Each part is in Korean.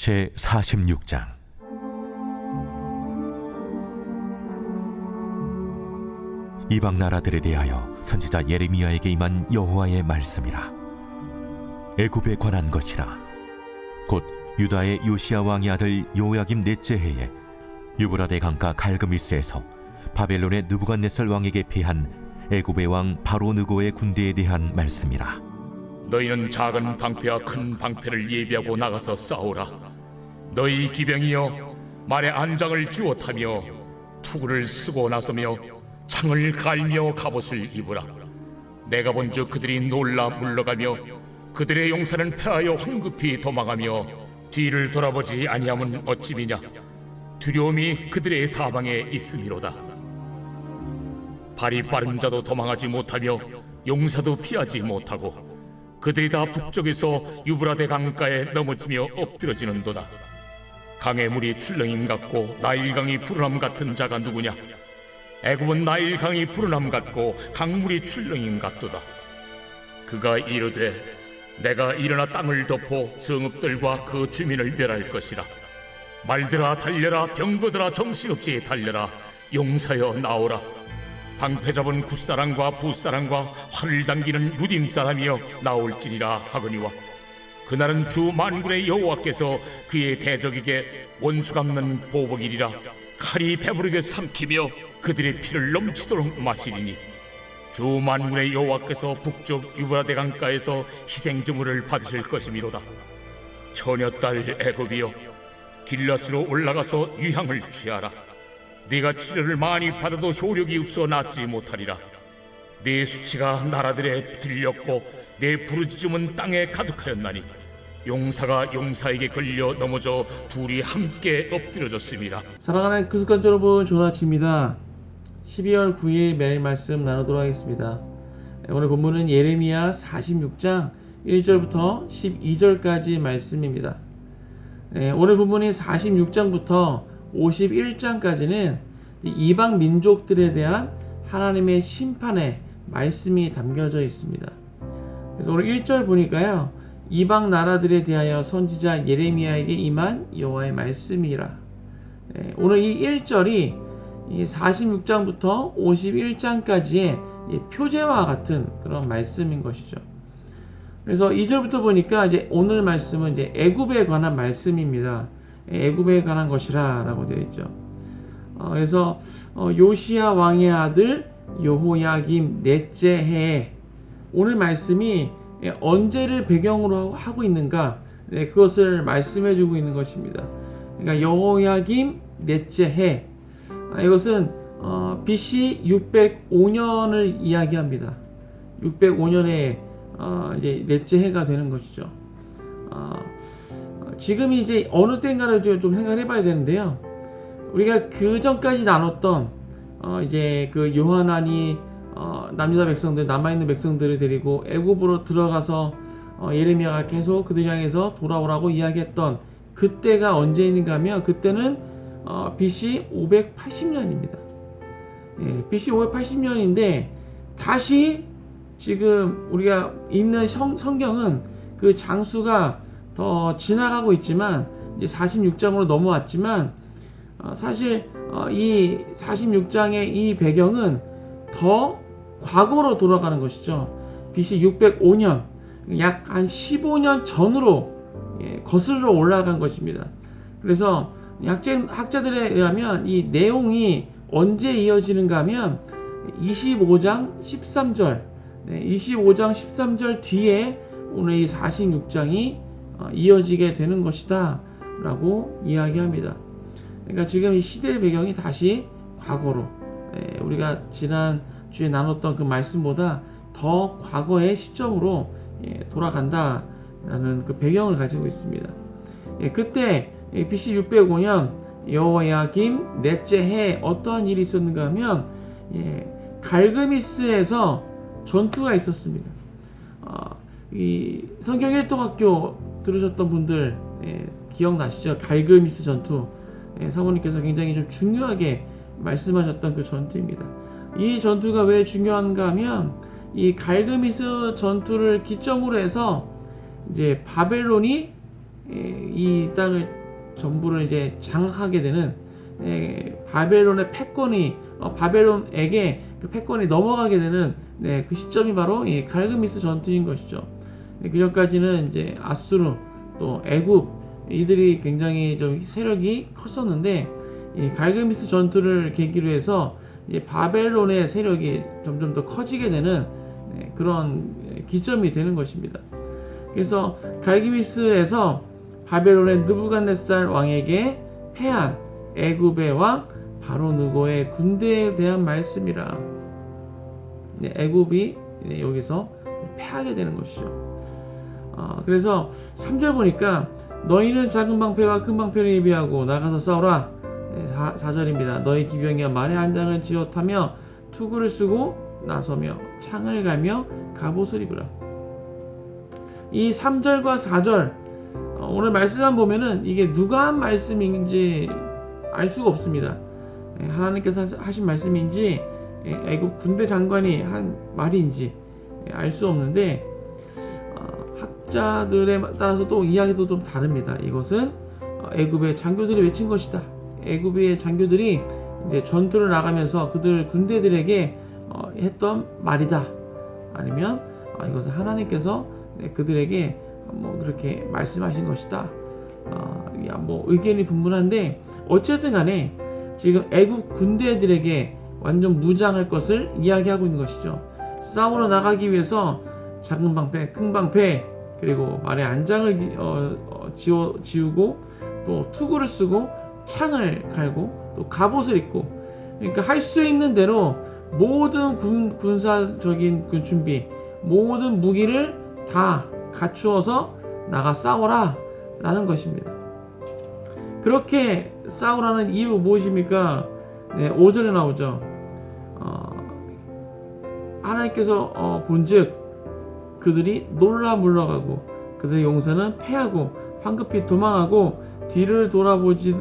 제46장. 이방 나라들에 대하여 선지자 예레미야에게 임한 여호와의 말씀이라. 애굽에 관한 것이라. 곧 유다의 요시야 왕의 아들 요야김 넷째 해에 유브라데 강가 갈그미스에서 바벨론의 느부갓네살 왕에게 패한 애굽의 왕 바로 느고의 군대에 대한 말씀이라. 너희는 작은 방패와 큰 방패를 예비하고 나가서 싸우라. 너희 기병이여, 말에 안장을 쥐어 타며 투구를 쓰고 나서며 창을 갈며 갑옷을 입으라. 내가 본즉 그들이 놀라 물러가며 그들의 용사는 패하여 황급히 도망하며 뒤를 돌아보지 아니함은 어찌미냐. 두려움이 그들의 사방에 있음이로다. 발이 빠른 자도 도망하지 못하며 용사도 피하지 못하고 그들이 다 북쪽에서 유브라데 강가에 넘어지며 엎드러지는도다. 강의 물이 출렁임 같고 나일강이 푸른함 같은 자가 누구냐? 애굽은 나일강이 푸른함 같고 강물이 출렁임 같도다. 그가 이르되 내가 일어나 땅을 덮어 성읍들과 그 주민을 멸할 것이라. 말들아 달려라, 병거들아 정신없이 달려라. 용사여 나오라. 방패 잡은 굿사람과 붓사람과 활을 당기는 루딤 사람이여 나올지니라 하거니와 그날은 주 만군의 여호와께서 그의 대적에게 원수 갚는 보복이리라. 칼이 배부르게 삼키며 그들의 피를 넘치도록 마시리니 주 만군의 여호와께서 북쪽 유브라데 강가에서 희생제물을 받으실 것이미로다. 처녀딸 애굽이여, 길앗으로 올라가서 유향을 취하라. 네가 치료를 많이 받아도 효력이 없어 낫지 못하리라. 네 수치가 나라들에 들렸고 네 부르짖음은 땅에 가득하였나니 용사가 용사에게 걸려 넘어져 둘이 함께 엎드려졌습니다. 사랑하는 크스칸 여러분, 좋은 아침입니다. 12월 9일 매일 말씀 나누도록 하겠습니다. 오늘 본문은 예레미야 46장 1절부터 12절까지 말씀입니다. 오늘 본문인 46장부터 51장까지는 이방 민족들에 대한 하나님의 심판의 말씀이 담겨져 있습니다. 그래서 오늘 1절 보니까요, 이방 나라들에 대하여 선지자 예레미야에게 임한 여호와의 말씀이라. 오늘 이 1절이 46장부터 51장까지의 표제와 같은 그런 말씀인 것이죠. 그래서 2절부터 보니까 이제 오늘 말씀은 이제 애굽에 관한 말씀입니다. 애굽에 관한 것이라 라고 되어 있죠. 그래서 요시야 왕의 아들 여호야김 넷째 해에 오늘 말씀이 언제를 배경으로 하고 있는가, 그것을 말씀해 주고 있는 것입니다. 그러니까 여호야김 넷째 해, 이것은 BC 605년을 이야기합니다. 605년에 이제 넷째 해가 되는 것이죠. 지금이 이제 어느 때인가를 좀 생각해 봐야 되는데요. 우리가 그 전까지 나눴던 이제 그 요하난이 남유다 백성들, 남아있는 백성들을 데리고 애굽으로 들어가서 예레미야가 계속 그들 향해서 돌아오라고 이야기했던 그때가 언제 있는가 하면 그때는 BC 580년입니다. BC 580년인데 다시 지금 우리가 읽는 성경은 그 장수가 더 지나가고 있지만 이제 46장으로 넘어왔지만 사실 이 46장의 이 배경은 더 과거로 돌아가는 것이죠. BC 605년, 약 한 15년 전으로 거슬러 올라간 것입니다. 그래서 학자들에 의하면 이 내용이 언제 이어지는가 하면 25장 13절 25장 13절 뒤에 오늘 이 46장이 이어지게 되는 것이다 라고 이야기합니다. 그러니까 지금 이 시대의 배경이 다시 과거로, 우리가 지난 주에 나눴던 그 말씀보다 더 과거의 시점으로 돌아간다 라는 그 배경을 가지고 있습니다. 그때 BC 605년 여호야김 넷째 해에 어떠한 일이 있었는가 하면 갈그미스에서 전투가 있었습니다. 이 성경 1동학교 들으셨던 분들 기억나시죠? 갈그미스 전투. 사모님께서 굉장히 좀 중요하게 말씀하셨던 그 전투입니다. 이 전투가 왜 중요한가 하면 이 갈그미스 전투를 기점으로 해서 이제 바벨론이 이 땅을 전부를 이제 장악하게 되는 바벨론의 패권이 바벨론에게 그 패권이 넘어가게 되는 그 시점이 바로 이 갈그미스 전투인 것이죠. 그 전까지는 이제 아수르 또 애굽 이들이 굉장히 좀 세력이 컸었는데 이 갈그미스 전투를 계기로 해서 이제 바벨론의 세력이 점점 더 커지게 되는 그런 기점이 되는 것입니다. 그래서 갈그미스에서 바벨론의 느부갓네살 왕에게 패한 애굽의 왕 바로 느고의 군대에 대한 말씀이라. 애굽이 여기서 패하게 되는 것이죠. 그래서 3절 보니까 너희는 작은 방패와 큰 방패를 예비하고 나가서 싸우라. 4절입니다. 너희 기병이여 말에 한 장을 지어 타며 투구를 쓰고 나서며 창을 갈며 갑옷을 입으라. 이 3절과 4절 오늘 말씀만 보면은 이게 누가 한 말씀인지 알 수가 없습니다. 하나님께서 하신 말씀인지 애굽 군대 장관이 한 말인지 알 수 없는데 학자들에 따라서 또 이야기도 좀 다릅니다. 이것은 애굽의 장교들이 외친 것이다. 애굽의 장교들이 이제 전투를 나가면서 그들 군대들에게 했던 말이다. 아니면 이것은 하나님께서 그들에게 뭐 그렇게 말씀하신 것이다. 뭐 의견이 분분한데 어쨌든 간에 지금 애굽 군대들에게 완전 무장할 것을 이야기하고 있는 것이죠. 싸우러 나가기 위해서 작은 방패, 큰 방패, 그리고 말에 안장을 지우고 또 투구를 쓰고 창을 갈고 또 갑옷을 입고, 그러니까 할 수 있는 대로 모든 군사적인 그 준비, 모든 무기를 다 갖추어서 나가 싸워라 라는 것입니다. 그렇게 싸우라는 이유 무엇입니까? 5절에 나오죠. 하나님께서 본즉 그들이 놀라 물러가고 그들의 용사는 패하고 황급히 도망하고 뒤를 돌아보지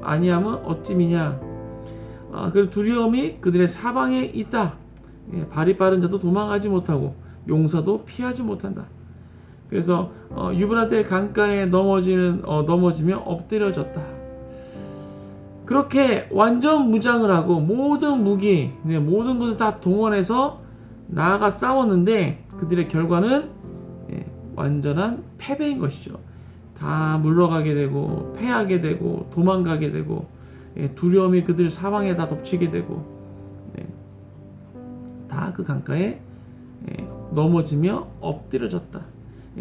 아니하면 어찌미냐. 그 두려움이 그들의 사방에 있다. 발이 빠른 자도 도망가지 못하고 용사도 피하지 못한다. 그래서 유브라데 강가에 넘어지며 엎드려졌다. 그렇게 완전 무장을 하고 모든 무기, 모든 것을 다 동원해서 나아가 싸웠는데 그들의 결과는 완전한 패배인 것이죠. 다 물러가게 되고 패하게 되고 도망가게 되고 두려움이 그들 사방에 다 덮치게 되고 다 그 강가에 넘어지며 엎드려졌다.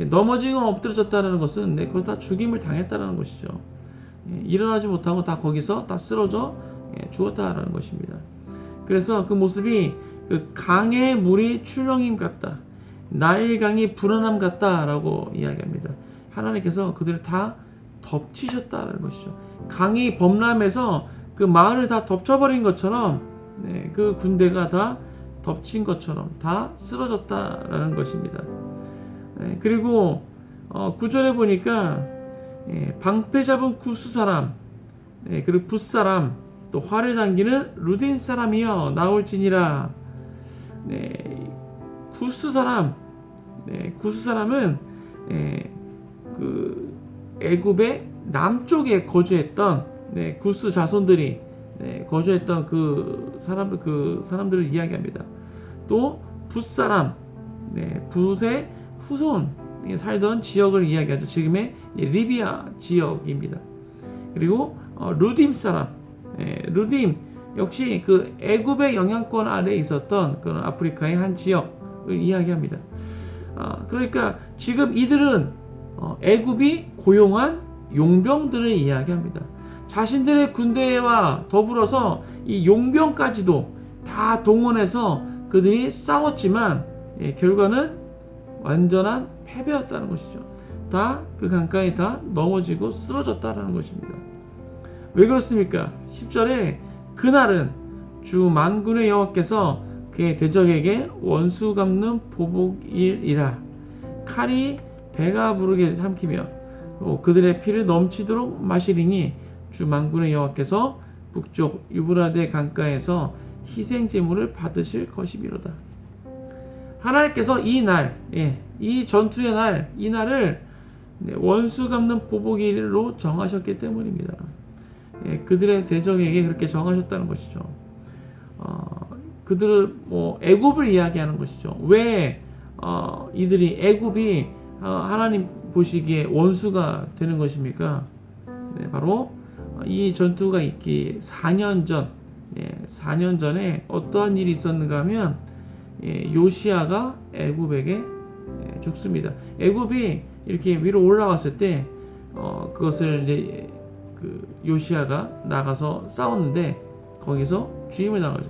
넘어지고 엎드려졌다는 것은 그걸 다 죽임을 당했다는 것이죠. 일어나지 못하고 다 거기서 다 쓰러져 죽었다는 것입니다. 그래서 그 모습이 그 강의 물이 출렁임 같다. 나일강이 불어남 같다라고 이야기합니다. 하나님께서 그들을 다 덮치셨다는 것이죠. 강이 범람해서 그 마을을 다 덮쳐버린 것처럼 그 군대가 다 덮친 것처럼 다 쓰러졌다라는 것입니다. 그리고 9절에 보니까 방패 잡은 구스 사람, 그리고 붓 사람, 또 활을 당기는 루딘 사람이여 나올지니라. 구스 사람, 구스 사람은 그 애굽의 남쪽에 거주했던 구스 자손들이 거주했던 그 사람들을 이야기합니다. 또 붓 사람, 붓의 후손이 살던 지역을 이야기하죠. 지금의 리비아 지역입니다. 그리고 루딤 사람, 루딤 역시 그 애굽의 영향권 아래에 있었던 그런 아프리카의 한 지역을 이야기합니다. 그러니까 지금 이들은 애굽이 고용한 용병들을 이야기합니다. 자신들의 군대와 더불어서 이 용병까지도 다 동원해서 그들이 싸웠지만 결과는 완전한 패배였다는 것이죠. 다 그 강가에 다 넘어지고 쓰러졌다는 것입니다. 왜 그렇습니까? 10절에 그날은 주 만군의 여호와께서 그의 대적에게 원수 갚는 보복일이라. 칼이 배가 부르게 삼키며 그들의 피를 넘치도록 마시리니 주 만군의 여호와께서 북쪽 유브라데 강가에서 희생 제물을 받으실 것이미로다. 하나님께서 이 날, 이 전투의 날, 이 날을 원수 갚는 보복일로 정하셨기 때문입니다. 그들의 대적에게 그렇게 정하셨다는 것이죠. 그들을 애굽을 이야기하는 것이죠. 왜 이들이 애굽이 하나님 보시기에 원수가 되는 것입니까? 바로 이 전투가 있기 4년 전, 4년 전에 어떠한 일이 있었는가 하면 요시아가 애굽에게 죽습니다. 애굽이 이렇게 위로 올라왔을 때 그것을 이제 그 요시아가 나가서 싸웠는데 거기서 죽임을 당하죠.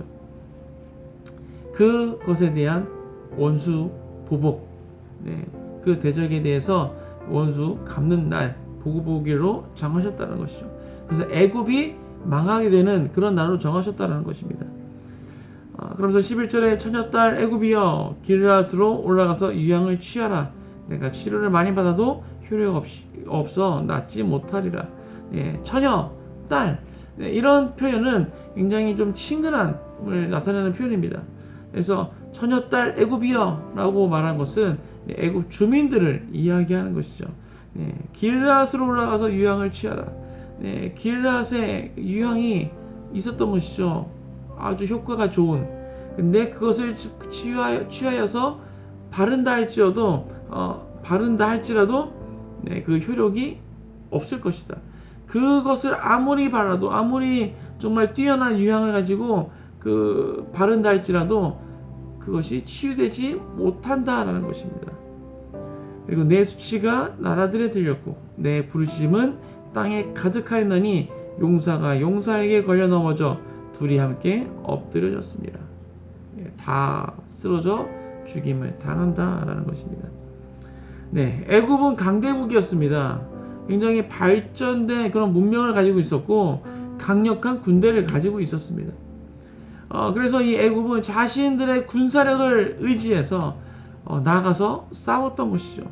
그것에 대한 원수 보복, 그 대적에 대해서 원수 갚는 날 보복일로 정하셨다는 것이죠. 그래서 애굽이 망하게 되는 그런 날로 정하셨다는 것입니다. 그러면서 11절에 처녀딸 애굽이여 길앗으로 올라가서 유향을 취하라. 내가 치료를 많이 받아도 효력 없어 낫지 못하리라. 처녀, 딸, 이런 표현은 굉장히 좀 친근함을 나타내는 표현입니다. 그래서 처녀딸 애굽이여 라고 말한 것은 애굽 주민들을 이야기하는 것이죠. 길앗으로 올라가서 유향을 취하라. 길앗에 유향이 있었던 것이죠. 아주 효과가 좋은. 근데 그것을 취하여서 바른다 할지라도 그 효력이 없을 것이다. 그것을 아무리 발라도 아무리 정말 뛰어난 유향을 가지고 바른다 할지라도 그것이 치유되지 못한다라는 것입니다. 그리고 내 수치가 나라들에 들렸고 내 부르짖음은 땅에 가득하였나니 용사가 용사에게 걸려 넘어져 둘이 함께 엎드려졌습니다. 다 쓰러져 죽임을 당한다라는 것입니다. 애굽은 강대국이었습니다. 굉장히 발전된 그런 문명을 가지고 있었고 강력한 군대를 가지고 있었습니다. 그래서 이 애굽은 자신들의 군사력을 의지해서 나가서 싸웠던 것이죠.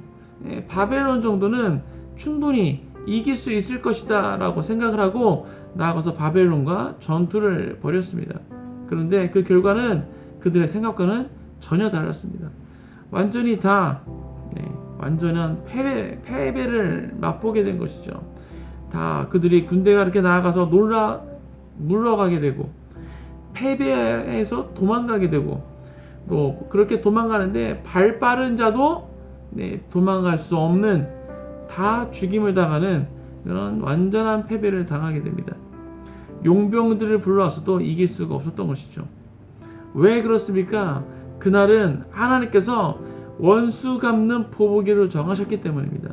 바벨론 정도는 충분히 이길 수 있을 것이다 라고 생각을 하고 나가서 바벨론과 전투를 벌였습니다. 그런데 그 결과는 그들의 생각과는 전혀 달랐습니다. 완전히 완전한 패배를 맛보게 된 것이죠. 다 그들이 군대가 이렇게 나아가서 물러가게 되고 패배해서 도망가게 되고 또 그렇게 도망가는데 발 빠른 자도 도망갈 수 없는 다 죽임을 당하는 그런 완전한 패배를 당하게 됩니다. 용병들을 불러왔어도 이길 수가 없었던 것이죠. 왜 그렇습니까? 그날은 하나님께서 원수 갚는 보복일로 정하셨기 때문입니다.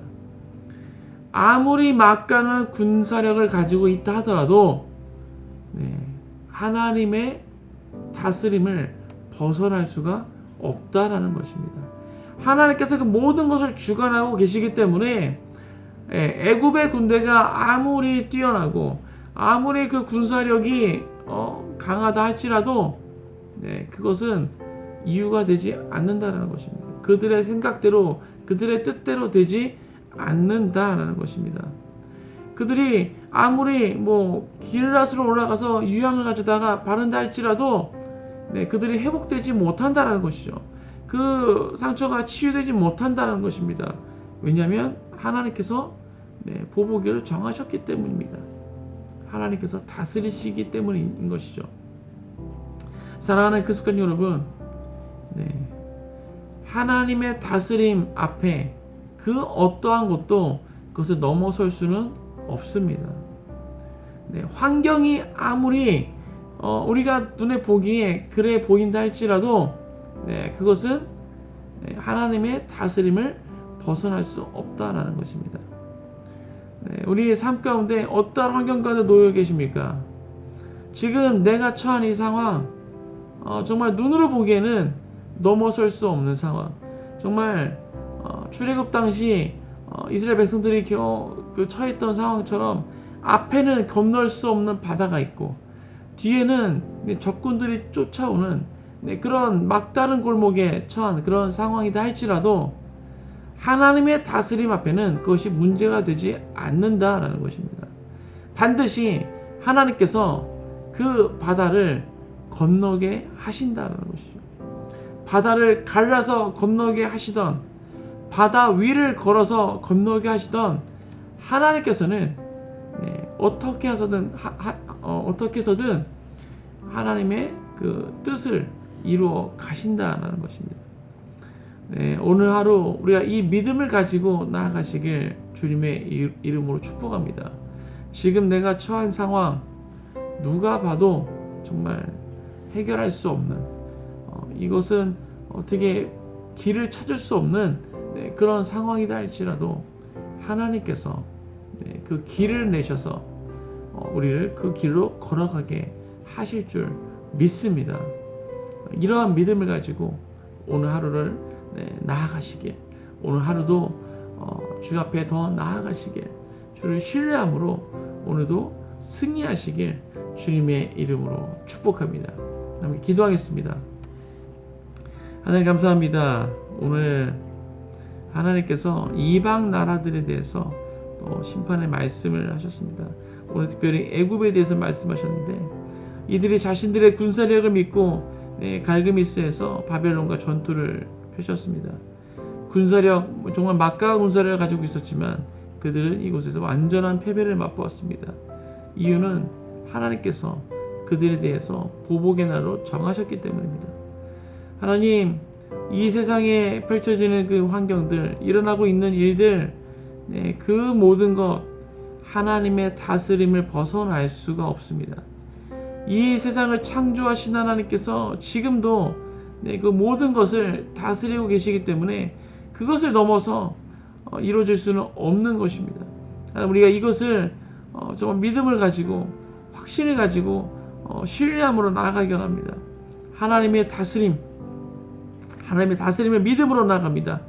아무리 막강한 군사력을 가지고 있다 하더라도 하나님의 다스림을 벗어날 수가 없다라는 것입니다. 하나님께서 그 모든 것을 주관하고 계시기 때문에 애굽의 군대가 아무리 뛰어나고 아무리 그 군사력이 강하다 할지라도 그것은 이유가 되지 않는다라는 것입니다. 그들의 생각대로 그들의 뜻대로 되지 않는다라는 것입니다. 그들이 아무리 길앗으로 올라가서 유향을 가져다가 바른다 할지라도 그들이 회복되지 못한다라는 것이죠. 그 상처가 치유되지 못한다는 것입니다. 왜냐하면 하나님께서 보복일을 정하셨기 때문입니다. 하나님께서 다스리시기 때문인 것이죠. 사랑하는 그리스도 여러분, 하나님의 다스림 앞에 그 어떠한 것도 그것을 넘어설 수는 없습니다. 환경이 아무리 우리가 눈에 보기에 그래 보인다 할지라도 그것은 하나님의 다스림을 벗어날 수 없다라는 것입니다. 우리의 삶 가운데 어떠한 환경 가운데 놓여 계십니까? 지금 내가 처한 이 상황, 정말 눈으로 보기에는 넘어설 수 없는 상황. 정말 출애굽 당시 이스라엘 백성들이 처했던 상황처럼 앞에는 건널 수 없는 바다가 있고 뒤에는 적군들이 쫓아오는 그런 막다른 골목에 처한 그런 상황이다 할지라도 하나님의 다스림 앞에는 그것이 문제가 되지 않는다라는 것입니다. 반드시 하나님께서 그 바다를 건너게 하신다라는 것이죠. 바다를 갈라서 건너게 하시던, 바다 위를 걸어서 건너게 하시던 하나님께서는 어떻게 해서든 하나님의 그 뜻을 이루어 가신다는 것입니다. 오늘 하루 우리가 이 믿음을 가지고 나아가시길 주님의 이름으로 축복합니다. 지금 내가 처한 상황 누가 봐도 정말 해결할 수 없는 이것은 어떻게 길을 찾을 수 없는 그런 상황이다 할지라도 하나님께서 그 길을 내셔서 우리를 그 길로 걸어가게 하실 줄 믿습니다. 이러한 믿음을 가지고 오늘 하루를 나아가시길, 오늘 하루도 주 앞에 더 나아가시길, 주를 신뢰함으로 오늘도 승리하시길 주님의 이름으로 축복합니다. 함께 기도하겠습니다. 하나님 감사합니다. 오늘 하나님께서 이방 나라들에 대해서 또 심판의 말씀을 하셨습니다. 오늘 특별히 애굽에 대해서 말씀하셨는데 이들이 자신들의 군사력을 믿고 갈그미스에서 바벨론과 전투를 펼쳤습니다. 군사력, 정말 막강한 군사력을 가지고 있었지만 그들은 이곳에서 완전한 패배를 맛보았습니다. 이유는 하나님께서 그들에 대해서 보복의 날로 정하셨기 때문입니다. 하나님, 이 세상에 펼쳐지는 그 환경들, 일어나고 있는 일들, 그 모든 것 하나님의 다스림을 벗어날 수가 없습니다. 이 세상을 창조하신 하나님께서 지금도 그 모든 것을 다스리고 계시기 때문에 그것을 넘어서 이루어질 수는 없는 것입니다. 우리가 이것을 정말 믿음을 가지고 확신을 가지고 신뢰함으로 나아가기 원합니다. 하나님의 다스림을 믿음으로 나아갑니다.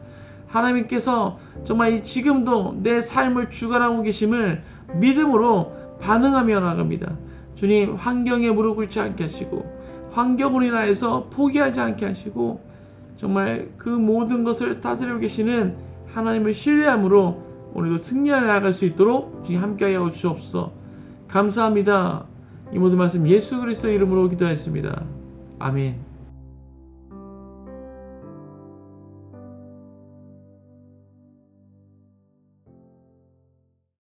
하나님께서 정말 지금도 내 삶을 주관하고 계심을 믿음으로 반응하며 나아갑니다. 주님, 환경에 무릎 꿇지 않게 하시고 환경으로 인하여서 포기하지 않게 하시고 정말 그 모든 것을 다스리고 계시는 하나님을 신뢰함으로 오늘도 승리하여 나아갈 수 있도록 주님 함께하여 주옵소서. 감사합니다. 이 모든 말씀 예수 그리스도의 이름으로 기도했습니다. 아멘.